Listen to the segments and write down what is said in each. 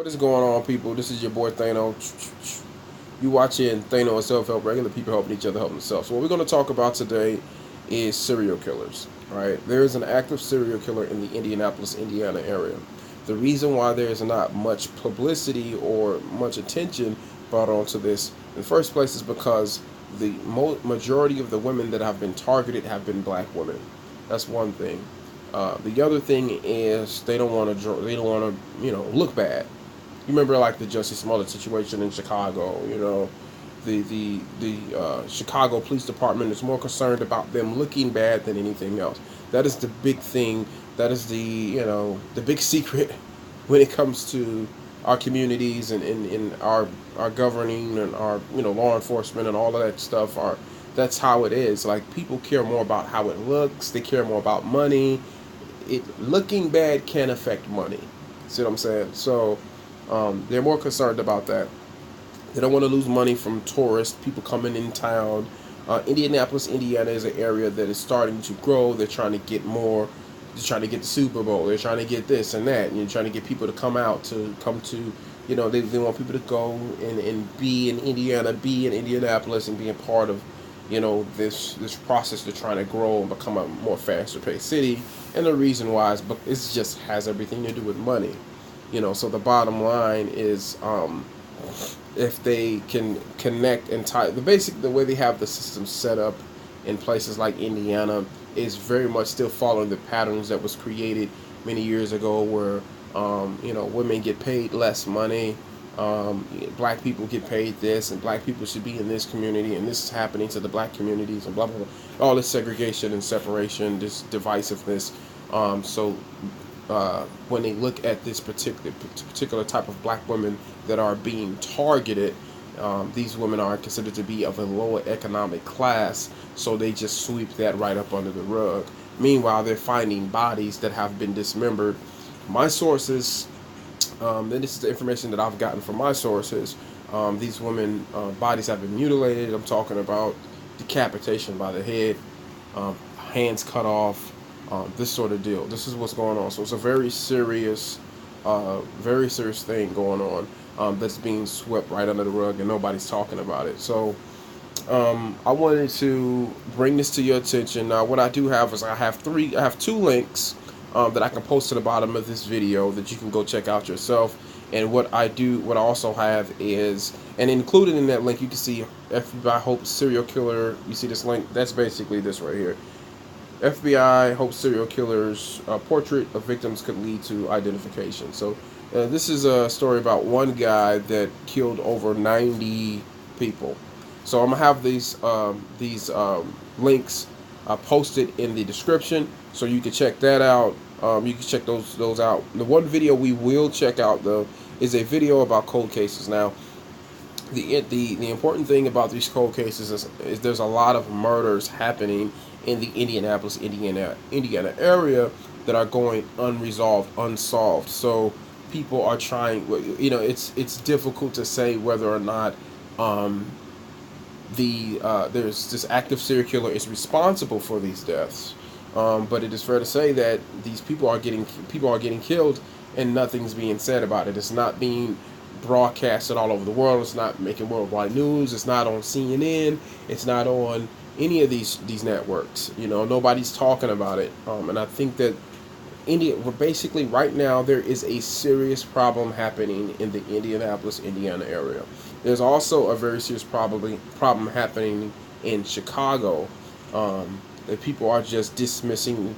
What is going on, people? This is your boy Thano. You watching Thano and Self Help, regular people helping each other, helping themselves. So what we're going to talk about today is serial killers. Right? There is an active serial killer in the Indianapolis, Indiana area. The reason why there is not much publicity or much attention brought onto this in the first place is because the majority of the women that have been targeted have been black women. That's one thing. The other thing is they don't want to. They don't want to, look bad. You remember like the Jussie Smollett situation in Chicago. The Chicago Police Department is more concerned about them looking bad than anything else. That is the big thing. That is the big secret when it comes to our communities and in our governing and our law enforcement and all of that stuff. That's how it is. Like, people care more about how it looks. They care more about money. It looking bad can affect money. See what I'm saying? So they're more concerned about that. They don't want to lose money from tourists, people coming in town. Indianapolis, Indiana is an area that is starting to grow. They're trying to get more. They're trying to get the Super Bowl. They're trying to get this and that. You're trying to get people to come to, they want people to go and be in Indiana, be in Indianapolis, and be a part of, this process. They're trying to grow and become a more faster paced city. And the reason why is, but it just has everything to do with money. So the bottom line is, if they can connect and tie the way they have the system set up in places like Indiana is very much still following the patterns that was created many years ago, where women get paid less money, black people get paid this, and black people should be in this community, and this is happening to the black communities, and blah blah blah, all this segregation and separation, this divisiveness. When they look at this particular type of black women that are being targeted, these women are considered to be of a lower economic class, so they just sweep that right up under the rug. Meanwhile, they're finding bodies that have been dismembered. My sources, and this is the information that I've gotten from my sources, these women bodies have been mutilated. I'm talking about decapitation by the head, hands cut off, this sort of deal. This is what's going on. So it's a very serious thing going on, that's being swept right under the rug, and nobody's talking about it. So I wanted to bring this to your attention. Now, what I do have is I have two links that I can post to the bottom of this video that you can go check out yourself. And what I also have is, and included in that link, you can see FBI Hope serial killer. You see this link? That's basically this right here. FBI hopes serial killers' portrait of victims could lead to identification. So this is a story about one guy that killed over 90 people. So I'm gonna have these links posted in the description, so you can check that out. You can check those out. The one video we will check out, though, is a video about cold cases. Now, the important thing about these cold cases is there's a lot of murders happening in the Indianapolis, Indiana area that are going unresolved, unsolved. So people are trying. It's difficult to say whether or not there's this active serial killer is responsible for these deaths. But it is fair to say that these people are getting killed, and nothing's being said about it. It's not being broadcasted all over the world. It's not making worldwide news. It's not on CNN. It's not on any of these networks. Nobody's talking about it. And I think that basically right now there is a serious problem happening in the Indianapolis, Indiana area. There's also a very serious problem happening in Chicago, that people are just dismissing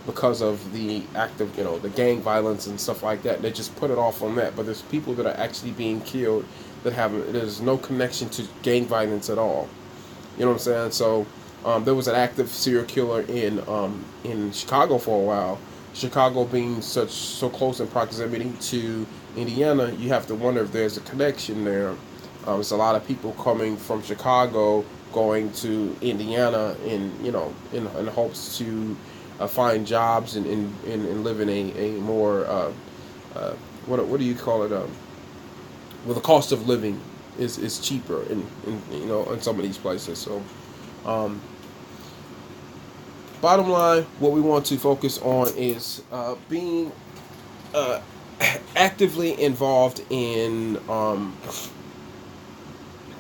because of the act of the gang violence and stuff like that. They just put it off on that. But there's people that are actually being killed that there's no connection to gang violence at all. You know what I'm saying? So there was an active serial killer in Chicago for a while. Chicago being so close in proximity to Indiana, you have to wonder if there's a connection there. There's a lot of people coming from Chicago going to Indiana in hopes to find jobs and live in a more what do you call it? Well, the cost of living is cheaper in some of these places. So bottom line, what we want to focus on is being actively involved in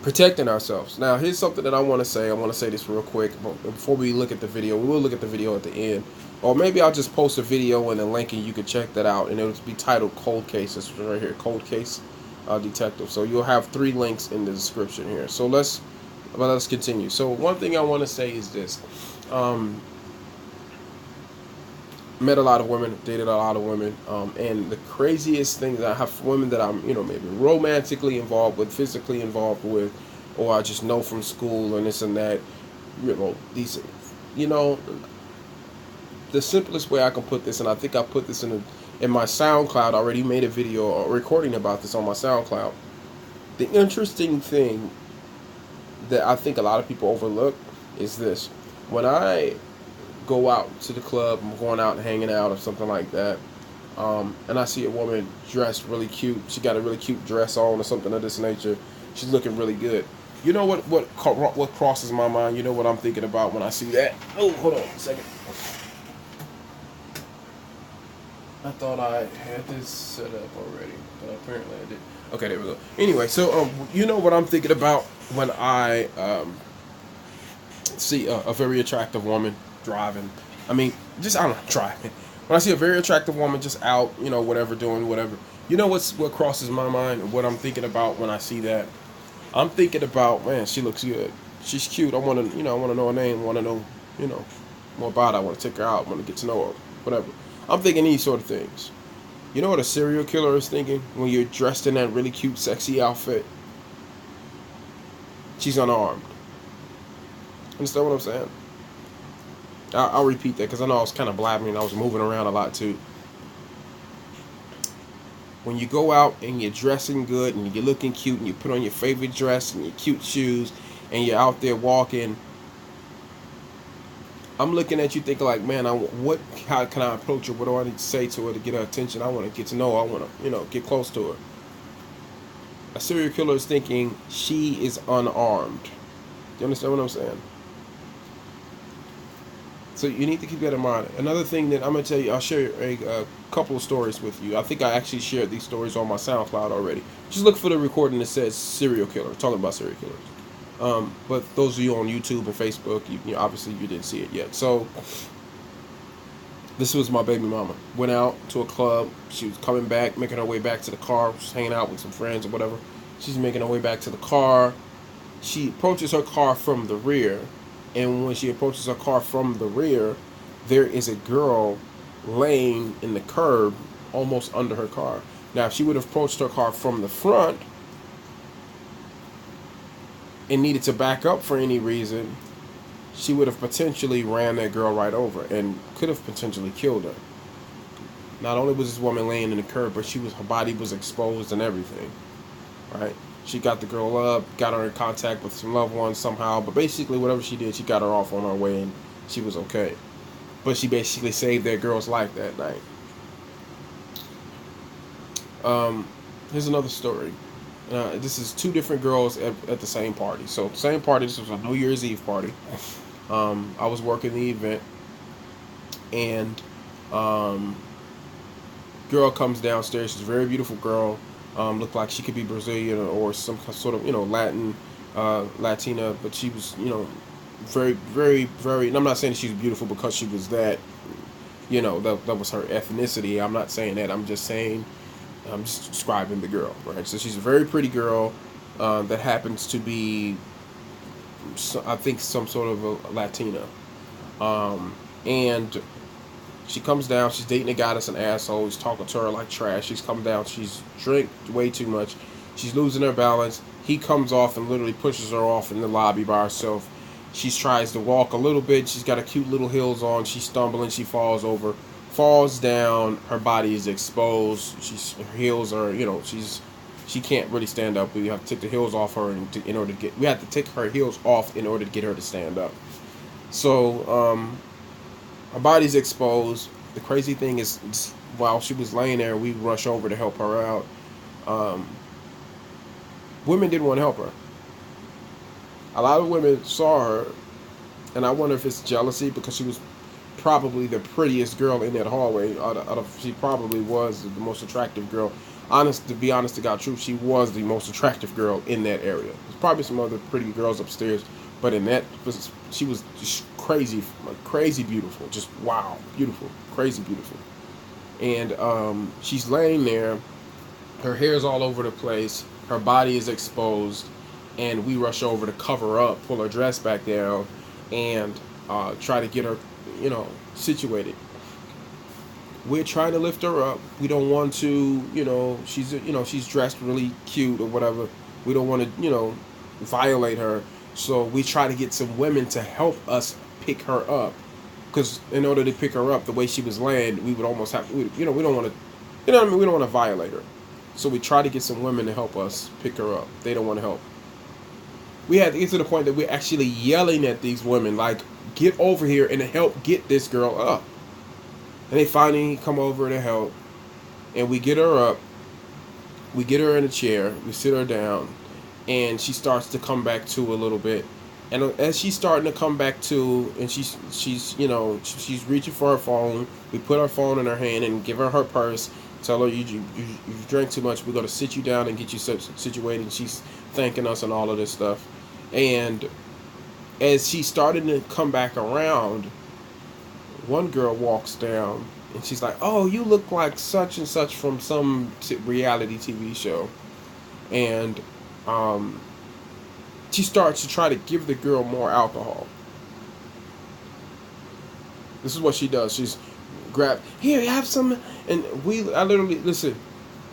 protecting ourselves. Now, here's something that I want to say. I want to say this real quick before we look at the video. We will look at the video at the end, or maybe I'll just post a video and a link, and you can check that out. And it'll be titled "Cold Case." This right here, "Cold Case Detective." So you'll have 3 links in the description here. So let's continue. So one thing I want to say is this. Met a lot of women, dated a lot of women, and the craziest thing that I have women that I'm, maybe romantically involved with, physically involved with, or I just know from school and this and that. These, the simplest way I can put this, and I think I put this in my SoundCloud. I already made a video or recording about this on my SoundCloud. The interesting thing that I think a lot of people overlook is this: when I go out to the club, I'm going out and hanging out or something like that, and I see a woman dressed really cute. She got a really cute dress on or something of this nature. She's looking really good. You know what crosses my mind? You know what I'm thinking about when I see that? Oh, hold on a second. I thought I had this set up already, but apparently I did. Okay, there we go. Anyway, so you know what I'm thinking about when I see a very attractive woman driving. I don't know, driving. When I see a very attractive woman just out, whatever, doing whatever. You know what crosses my mind? What I'm thinking about when I see that? I'm thinking about, man, she looks good. She's cute. I want to, I want to know her name. I want to know, more about her. I want to take her out. I want to get to know her. Whatever. I'm thinking these sort of things. You know what a serial killer is thinking when you're dressed in that really cute, sexy outfit? She's unarmed. Understand what I'm saying? I'll repeat that because I know I was kind of blabbering. I was moving around a lot too. When you go out and you're dressing good and you're looking cute and you put on your favorite dress and your cute shoes and you're out there walking, I'm looking at you thinking like, man, how can I approach her? What do I need to say to her to get her attention? I want to get to know her. I want to, get close to her. A serial killer is thinking she is unarmed. Do you understand what I'm saying? So you need to keep that in mind. Another thing that I'm going to tell you, I'll share a couple of stories with you. I think I actually shared these stories on my SoundCloud already. Just look for the recording that says serial killer, talking about serial killers. But those of you on YouTube and Facebook, obviously you didn't see it yet. So this was my baby mama. Went out to a club. She was coming back, making her way back to the car. She was hanging out with some friends or whatever. She's making her way back to the car. She approaches her car from the rear. And when she approaches her car from the rear, there is a girl laying in the curb almost under her car. Now, if she would have approached her car from the front and needed to back up for any reason, she would have potentially ran that girl right over and could have potentially killed her. Not only was this woman laying in the curb, but her body was exposed and everything, right? She got the girl up, got her in contact with some loved ones somehow, but basically whatever she did, she got her off on her way and she was okay. But she basically saved that girl's life that night. Here's another story. This is 2 different girls at the same party. So same party, this was a New Year's Eve party. I was working the event, and girl comes downstairs. She's a very beautiful girl. Looked like she could be Brazilian or some sort of, Latina, but she was, very, very, very, and I'm not saying she's beautiful because she was that, that was her ethnicity. I'm not saying that. I'm just describing the girl, right? So she's a very pretty girl that happens to be, I think, some sort of a Latina. And she comes down, she's dating a guy that's an asshole, he's talking to her like trash, she's come down, she's drank way too much, she's losing her balance, he comes off and literally pushes her off in the lobby by herself. She tries to walk a little bit, she's got a cute little heels on, she's stumbling, she falls over, falls down, her body is exposed, her heels are, she can't really stand up. We have to take the heels off her we have to take her heels off in order to get her to stand up. So, her body's exposed. The crazy thing is, while she was laying there, we rush over to help her out. Women didn't want to help her. A lot of women saw her, and I wonder if it's jealousy because she was probably the prettiest girl in that hallway. She probably was the most attractive girl. To be honest to God truth, she was the most attractive girl in that area. There's probably some other pretty girls upstairs, but in that, she was just crazy, like crazy beautiful. Just wow, beautiful, crazy beautiful. And she's laying there. Her hair's all over the place. Her body is exposed, and we rush over to cover her up, pull her dress back down, and try to get her, situated. We're trying to lift her up. We don't want to, she's dressed really cute or whatever. We don't want to, violate her. So we try to get some women to help us pick her up. Because in order to pick her up, the way she was laying, we would almost have, we don't want to, we don't want to violate her. So we try to get some women to help us pick her up. They don't want to help. We had to get to the point that we're actually yelling at these women, like, get over here and help get this girl up. And they finally come over to help. And we get her up. We get her in a chair. We sit her down. And she starts to come back to a little bit. And as she's starting to come back to, and she's reaching for her phone. We put her phone in her hand and give her purse. Tell her you drank too much. We're going to sit you down and get you situated. And she's thanking us and all of this stuff. And as she's starting to come back around, one girl walks down and she's like, "Oh, you look like such and such from some reality TV show." And she starts to try to give the girl more alcohol. This is what she does. She's grabbed, "Here, have some." And I literally, listen,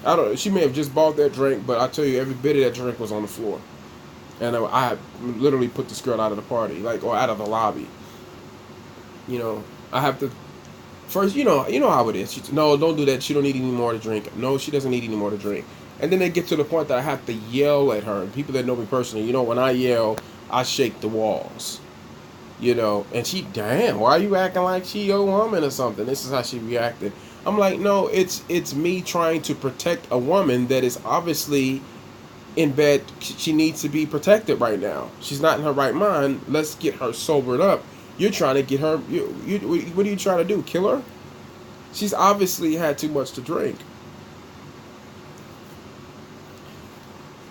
I don't know, she may have just bought that drink, but I tell you, every bit of that drink was on the floor. And I literally put this girl out of the party, or out of the lobby. I have to, first, you know how it is. No, don't do that. She don't need any more to drink. No, she doesn't need any more to drink. And then they get to the point that I have to yell at her. And people that know me personally, when I yell, I shake the walls. And she, damn, why are you acting like she your woman or something? This is how she reacted. I'm like, no, it's me trying to protect a woman that is obviously in bed. She needs to be protected right now. She's not in her right mind. Let's get her sobered up. You're trying to get her, what are you trying to do, kill her? She's obviously had too much to drink.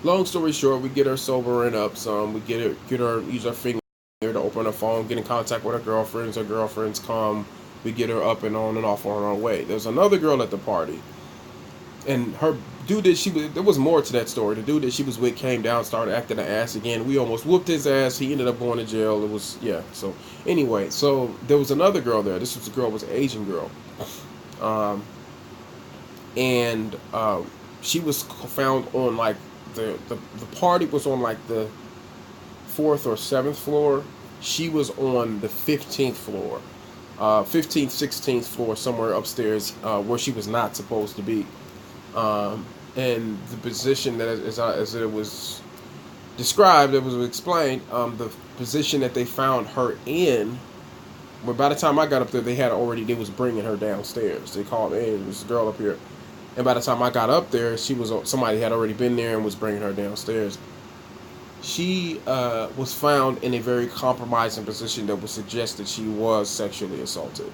Long story short, we get her sobering up some. We get her use her finger to open her phone, get in contact with her girlfriends. Her girlfriends come. We get her up and on and off on our way. There's another girl at the party, and her dude there was more to that story. The dude that she was with came down, started acting an ass again. We almost whooped his ass. He ended up going to jail. It was, yeah. So anyway, so there was another girl there. This was an Asian girl, and she was found on like the party was on like the 4th or 7th floor. She was on the 15th floor. 15th, 16th floor, somewhere upstairs, where she was not supposed to be. And the position that, as it was described, it was explained, the position that they found her in, but by the time I got up there, they was bringing her downstairs. They called, "Hey, there's a girl up here." And by the time I got up there, somebody had already been there and was bringing her downstairs. She was found in a very compromising position that would suggest that she was sexually assaulted.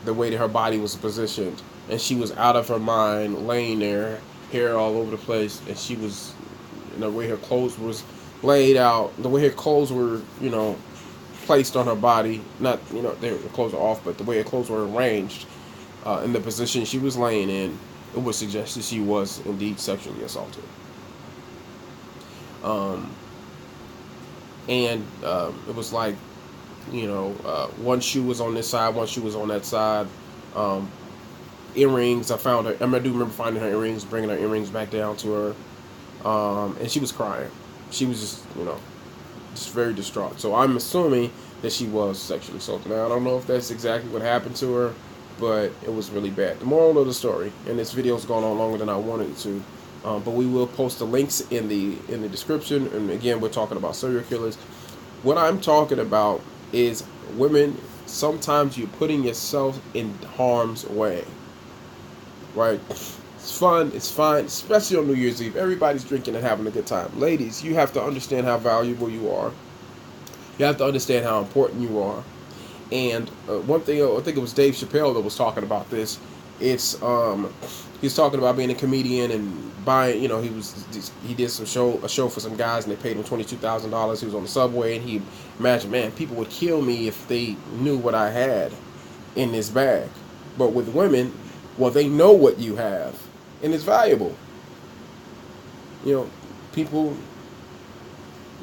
The way that her body was positioned, and she was out of her mind, laying there, hair all over the place, and she was, the way her clothes was laid out, the way her clothes were, placed on her body, not, their clothes are off, but the way her clothes were arranged, in the position she was laying in, it would suggest that she was indeed sexually assaulted. It was like, one shoe was on this side, one shoe was on that side. Earrings, I found her. I do remember finding her earrings, bringing her earrings back down to her. And she was crying. She was just very distraught. So I'm assuming that she was sexually assaulted. Now, I don't know if that's exactly what happened to her, but it was really bad. The moral of the story, and this video's gone on longer than I wanted it to, but we will post the links in the description. And again, we're talking about serial killers. What I'm talking about is women. Sometimes you're putting yourself in harm's way, right? It's fun, it's fine, especially on New Year's Eve. Everybody's drinking and having a good time. Ladies, you have to understand how valuable you are. You have to understand how important you are. And one thing, I think it was Dave Chappelle that was talking about this. It's he's talking about being a comedian and buying. He did a show for some guys, and they paid him $22,000. He was on the subway, and he imagined, man, people would kill me if they knew what I had in this bag. But with women, well, they know what you have, and it's valuable. People,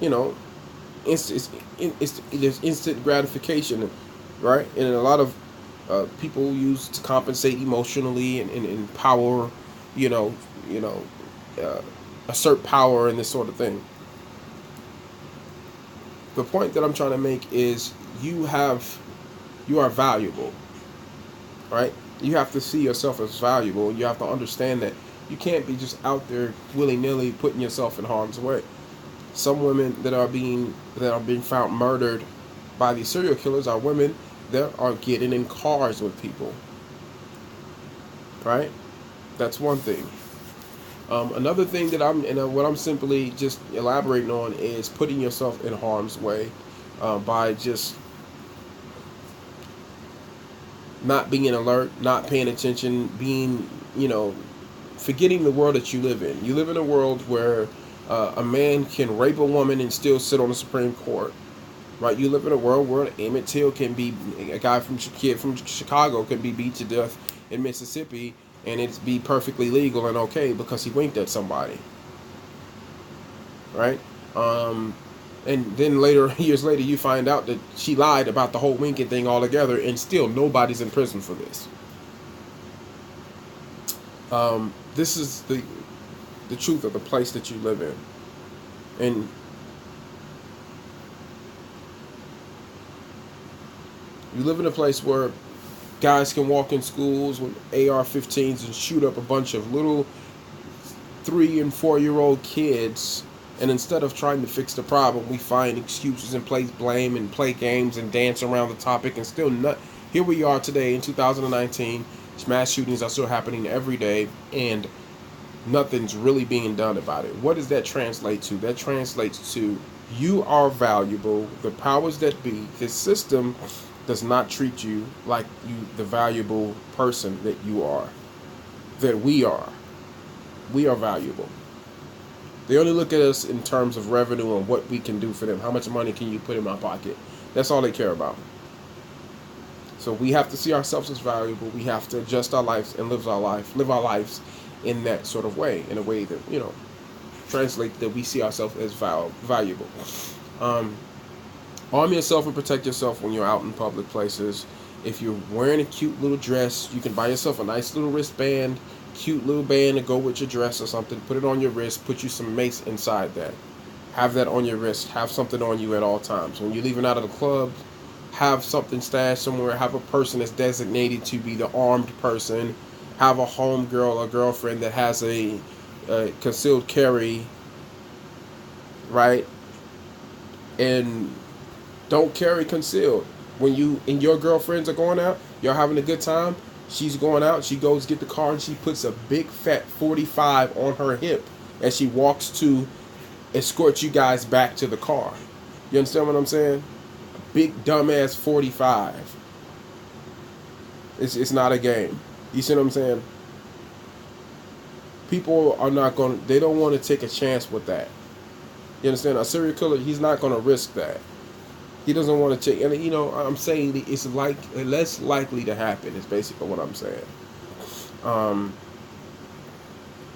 you know, there's instant gratification, right? And a lot of people use to compensate emotionally and power, you know, you know, uh, assert power and this sort of thing. The point that I'm trying to make is you are valuable, right? You have to see yourself as valuable, and you have to understand that you can't be just out there willy nilly putting yourself in harm's way. Some women that are being found murdered by these serial killers are women that are getting in cars with people, right? That's one thing. Another thing that what I'm simply just elaborating on is putting yourself in harm's way by just not being alert, not paying attention, being, forgetting the world that you live in. You live in a world where a man can rape a woman and still sit on the Supreme Court, right? You live in a world where Emmett Till can be a kid from Chicago can be beat to death in Mississippi, and it's be perfectly legal and okay because he winked at somebody, right? And then years later, you find out that she lied about the whole winking thing altogether, and still nobody's in prison for this. This is the truth of the place that you live in, and you live in a place where guys can walk in schools with AR-15s and shoot up a bunch of little 3 and 4 year old kids. And instead of trying to fix the problem, we find excuses and place blame and play games and dance around the topic. And still, not here we are today in 2019. Mass shootings are still happening every day, and nothing's really being done about it. What does that translate to? That translates to you are valuable. The powers that be, this system does not treat you like the valuable person that you are, that we are. We are valuable. They only look at us in terms of revenue and what we can do for them. How much money can you put in my pocket? That's all they care about. So we have to see ourselves as valuable. We have to adjust our lives and live our lives in that sort of way, in a way that, translate that we see ourselves as valuable. Arm yourself and protect yourself when you're out in public places. If you're wearing a cute little dress, you can buy yourself a nice little wristband, cute little band to go with your dress or something. Put it on your wrist. Put you some mace inside that. Have that on your wrist. Have something on you at all times. When you're leaving out of the club, have something stashed somewhere. Have a person that's designated to be the armed person. Have a homegirl or girlfriend that has a concealed carry, right? And don't carry concealed. When you and your girlfriends are going out, you're having a good time. She's going out. She goes get the car and she puts a big fat 45 on her hip as she walks to escort you guys back to the car. You understand what I'm saying? A big dumbass 45. It's not a game. You see what I'm saying? People are not going to, they don't want to take a chance with that. You understand? A serial killer, he's not going to risk that. He doesn't want to take, and I'm saying it's less likely to happen. Is basically what I'm saying.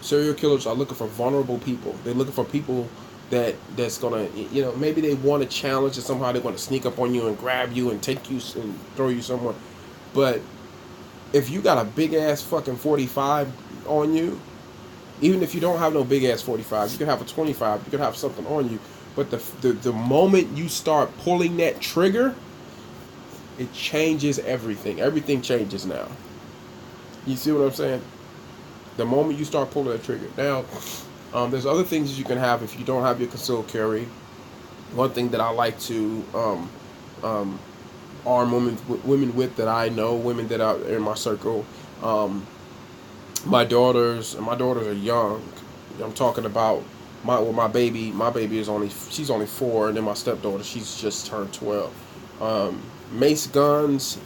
Serial killers are looking for vulnerable people. They're looking for people that's gonna, maybe they want a challenge, and somehow they're gonna sneak up on you and grab you and take you and throw you somewhere. But if you got a big ass fucking 45 on you, even if you don't have no big ass 45, you can have a 25. You can have something on you. But the moment you start pulling that trigger, it changes everything. Everything changes now. You see what I'm saying? The moment you start pulling that trigger. Now, there's other things that you can have if you don't have your concealed carry. One thing that I like to arm women with that I know, women that are in my circle. My daughters are young. I'm talking about my baby is she's only 4, and then my stepdaughter, she's just turned 12. mace guns.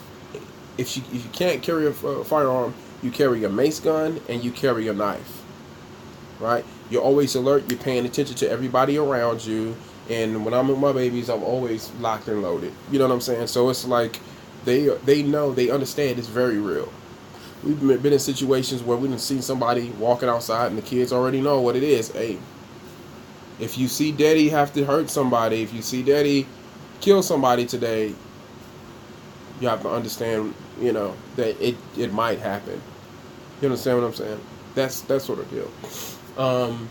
If you can't carry a firearm, you carry a mace gun and you carry a knife, right? You're always alert. You're paying attention to everybody around you. And when I'm with my babies, I'm always locked and loaded. You know what I'm saying? So it's like they know, they understand it's very real. We've been in situations where we've seen somebody walking outside and the kids already know what it is. Hey, if you see daddy have to hurt somebody, if you see daddy kill somebody today, you have to understand, that it might happen. You understand what I'm saying? That's that sort of deal. Um,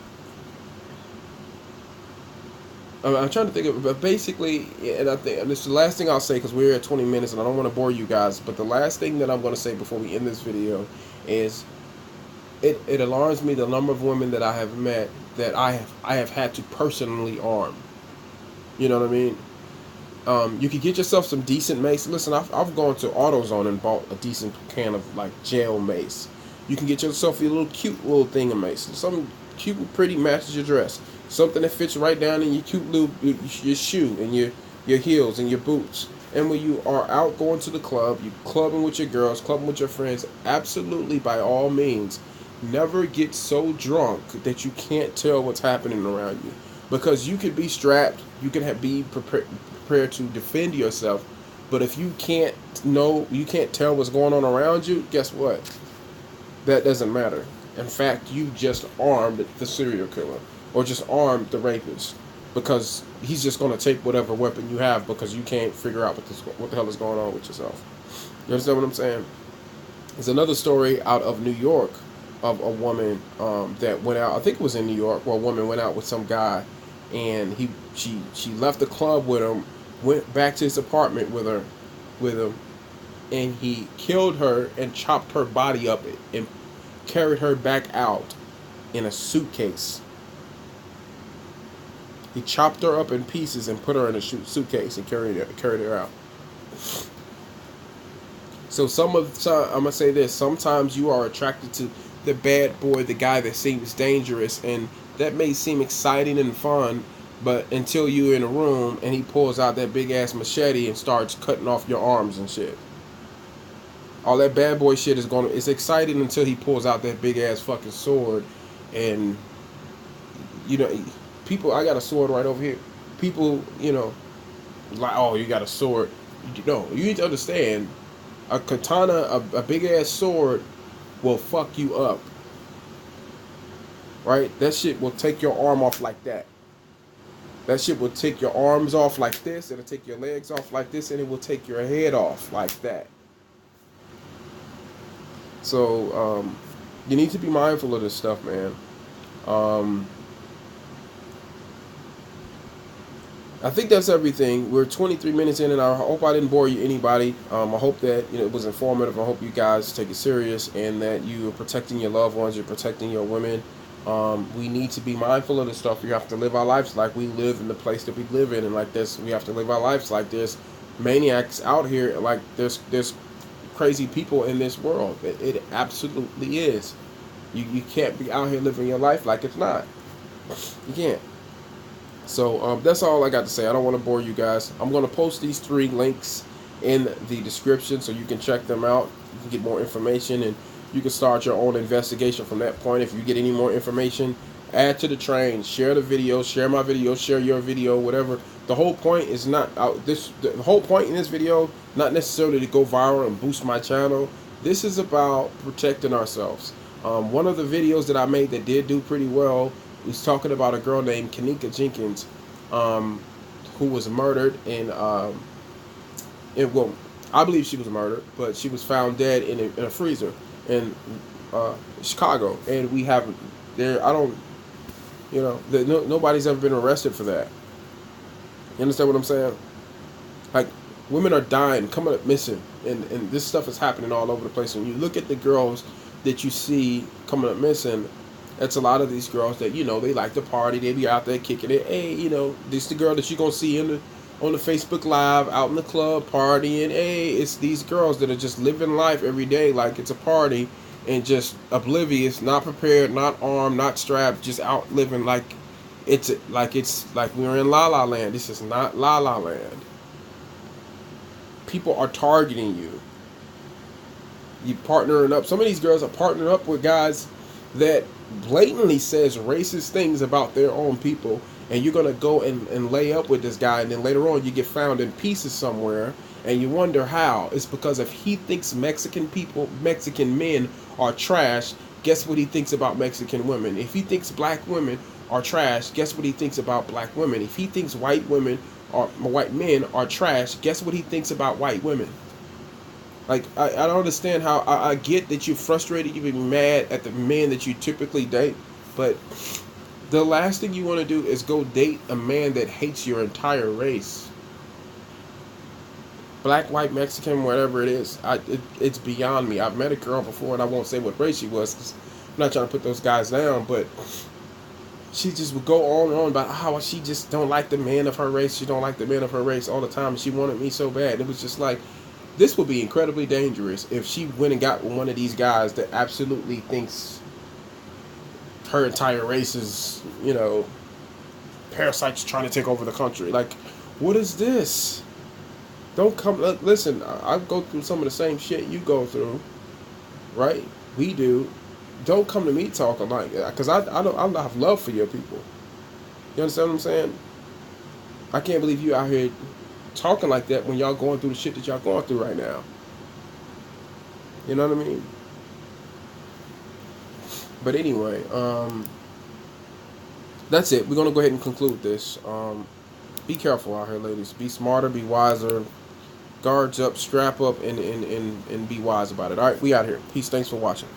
I'm trying to think of, but basically, and I think and this is the last thing I'll say because we're at 20 minutes and I don't want to bore you guys. But the last thing that I'm going to say before we end this video is it alarms me the number of women that I have met that I have had to personally arm. You know what I mean? You could get yourself some decent mace. Listen, I've gone to AutoZone and bought a decent can of like gel mace. You can get yourself a little cute little thing of mace. Something cute and pretty matches your dress. Something that fits right down in your cute little your shoe and your heels and your boots. And when you are out going to the club, you clubbing with your girls, clubbing with your friends, absolutely by all means, never get so drunk that you can't tell what's happening around you. Because you could be strapped, you can be prepared to defend yourself, but if you can't tell what's going on around you, guess what? That doesn't matter. In fact, you just armed the serial killer, or just armed the rapist, because he's just going to take whatever weapon you have because you can't figure out what the hell is going on with yourself. You understand what I'm saying? There's another story out of New York of a woman that went out. I think it was in New York, where a woman went out with some guy, and she left the club with him, went back to his apartment with him, and he killed her and chopped her body up and carried her back out in a suitcase. He chopped her up in pieces and put her in a suitcase and carried her out. So I'm gonna say this: sometimes you are attracted to the bad boy, the guy that seems dangerous, and that may seem exciting and fun, but until you're in a room and he pulls out that big ass machete and starts cutting off your arms and shit. All that bad boy shit it's exciting until he pulls out that big ass fucking sword, and people, I got a sword right over here. People, like, oh, you got a sword. No, you need to understand, a katana, a big ass sword will fuck you up. Right? That shit will take your arm off like that. That shit will take your arms off like this, it'll take your legs off like this, and it will take your head off like that. So, you need to be mindful of this stuff, man. I think that's everything. We're 23 minutes in, and I hope I didn't bore you, anybody. I hope that it was informative. I hope you guys take it serious, and that you are protecting your loved ones, you're protecting your women. We need to be mindful of this stuff. We have to live our lives like we live in the place that we live in, and like this, we have to live our lives like there's maniacs out here, like there's crazy people in this world. It absolutely is. You can't be out here living your life like it's not. You can't. So that's all I got to say. I don't want to bore you guys. I'm going to post these 3 links in the description so you can check them out. You can get more information, and you can start your own investigation from that point. If you get any more information, add to the train. Share the video. Share my video. Share your video. Whatever. The whole point is not the whole point in this video, not necessarily to go viral and boost my channel. This is about protecting ourselves. One of the videos that I made that did do pretty well was talking about a girl named Kanika Jenkins, who was murdered well, I believe she was murdered, but she was found dead in a freezer in Chicago, and we haven't there. I don't, nobody's ever been arrested for that. You understand what I'm saying? Like, women are dying, coming up missing, and this stuff is happening all over the place. When you look at the girls that you see coming up missing, that's a lot of these girls that, they like to party, they be out there kicking it. Hey, this the girl that you're going to see on the Facebook Live, out in the club, partying. Hey, it's these girls that are just living life every day like it's a party, and just oblivious, not prepared, not armed, not strapped, just out living like it's like we're in La La Land. This is not La La Land. people are targeting you. You partnering up. Some of these girls are partnering up with guys that blatantly says racist things about their own people, and you're gonna go and lay up with this guy, and then later on you get found in pieces somewhere, and you wonder how. It's because if he thinks Mexican men are trash, guess what he thinks about Mexican women? If he thinks black women are trash, guess what he thinks about black women? If he thinks white men are trash, guess what he thinks about white women? Like, I don't understand how. I get that you're frustrated, you've been mad at the men that you typically date, but the last thing you want to do is go date a man that hates your entire race. Black, white, Mexican, whatever it is. It's beyond me. I've met a girl before, and I won't say what race she was, 'cause I'm not trying to put those guys down, but she just would go on and on about how she just don't like the men of her race. She don't like the men of her race all the time. She wanted me so bad. It was just like, this would be incredibly dangerous if she went and got one of these guys that absolutely thinks her entire race is, parasites trying to take over the country. Like, what is this? Don't come. Listen, I go through some of the same shit you go through, right? We do. Don't come to me talking like that, because I have love for your people. You understand what I'm saying? I can't believe you out here talking like that when y'all going through the shit that y'all going through right now. You know what I mean? But anyway, that's it. We're gonna go ahead and conclude this. Be careful out here, ladies. Be smarter, be wiser. Guards up, strap up, and be wise about it. All right, we out here. Peace. Thanks for watching.